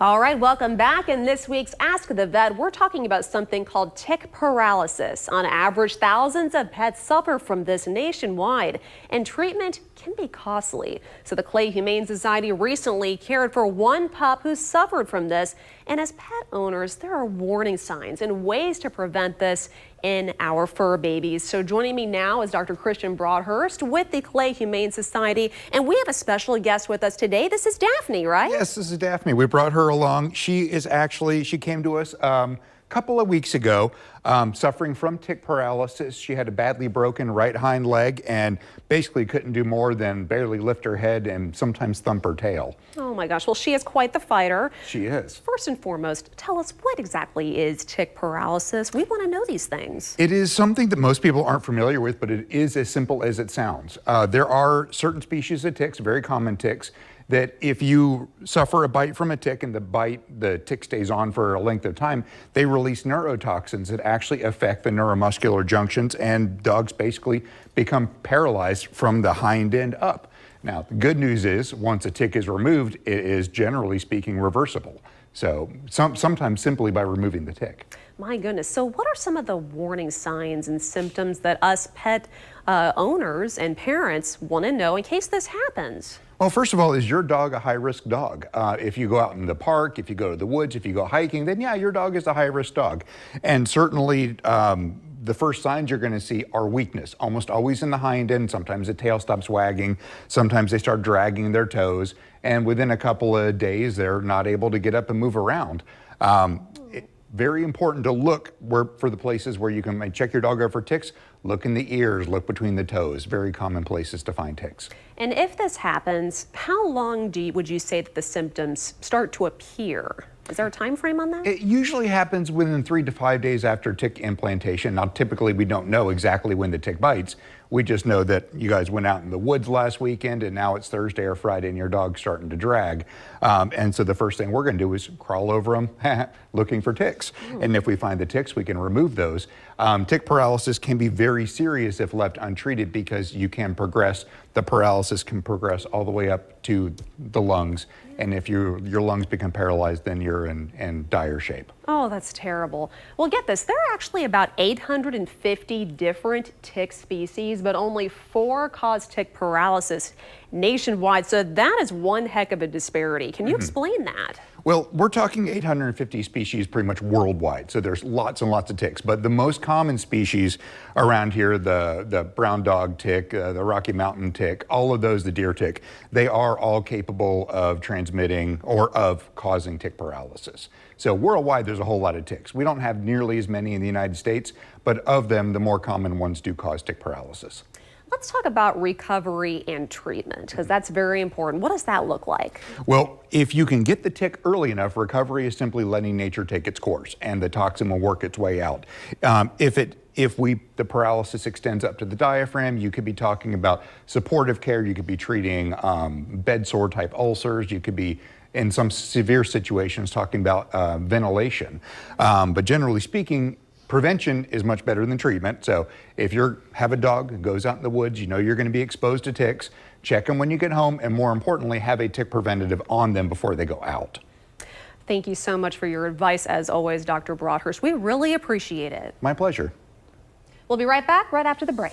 All right, welcome back. In this week's Ask the Vet, we're talking about something called tick paralysis. On average, thousands of pets suffer from this nationwide, and treatment can be costly. So the Clay Humane Society recently cared for one pup who suffered from this. And as pet owners, there are warning signs and ways to prevent this in our fur babies. So joining me now is Dr. Broadhurst with the Clay Humane Society. And we have a special guest with us today. This is Daphne, right? Yes, this is Daphne. We brought her along. She came to us a couple of weeks ago suffering from tick paralysis. She had a badly broken right hind leg and basically couldn't do more than barely lift her head and sometimes thump her tail. Oh my gosh, well, she is quite the fighter. She is. First and foremost, tell us, what exactly is tick paralysis? We want to know these things. It is something that most people aren't familiar with, but it is as simple as it sounds. There are certain species of ticks, very common ticks, that if you suffer a bite from a tick and the tick stays on for a length of time, they release neurotoxins that actually affect the neuromuscular junctions, and dogs basically become paralyzed from the hind end up. Now, the good news is once a tick is removed, it is generally speaking reversible. So sometimes simply by removing the tick. My goodness. So what are some of the warning signs and symptoms that us pet owners and parents want to know in case this happens? Well, first of all, is your dog a high-risk dog? If you go out in the park, if you go to the woods, if you go hiking, then yeah, your dog is a high-risk dog. And certainly the first signs you're going to see are weakness, almost always in the hind end. Sometimes the tail stops wagging. Sometimes they start dragging their toes. And within a couple of days, they're not able to get up and move around. Very important to look for the places where you can check your dog out for ticks. Look in the ears, look between the toes. Very common places to find ticks. And if this happens, how long would you say that the symptoms start to appear? Is there a time frame on that? It usually happens within 3 to 5 days after tick implantation. Now, typically we don't know exactly when the tick bites. We just know that you guys went out in the woods last weekend and now it's Thursday or Friday and your dog's starting to drag. And so the first thing we're going to do is crawl over them looking for ticks. And if we find the ticks, we can remove those. Tick paralysis can be very serious if left untreated because you can progress. The paralysis can progress all the way up to the lungs. And if your lungs become paralyzed, then you're in dire shape. Oh, that's terrible. Well, get this, there are actually about 850 different tick species, but only 4 cause tick paralysis nationwide. So that is one heck of a disparity. Can you explain that? Well, we're talking 850 species pretty much worldwide, so there's lots and lots of ticks. But the most common species around here, the brown dog tick, the Rocky Mountain tick, all of those, the deer tick, they are all capable of transmitting or of causing tick paralysis. So worldwide, there's a whole lot of ticks. We don't have nearly as many in the United States, but of them, the more common ones do cause tick paralysis. Let's talk about recovery and treatment, because that's very important. What does that look like? Well, if you can get the tick early enough, recovery is simply letting nature take its course, and the toxin will work its way out. If the paralysis extends up to the diaphragm, you could be talking about supportive care. You could be treating bed sore type ulcers. You could be, in some severe situations, talking about ventilation. But generally speaking, prevention is much better than treatment. So if you have a dog that goes out in the woods, you know you're going to be exposed to ticks, check them when you get home, and more importantly, have a tick preventative on them before they go out. Thank you so much for your advice, as always, Dr. Broadhurst. We really appreciate it. My pleasure. We'll be right back right after the break.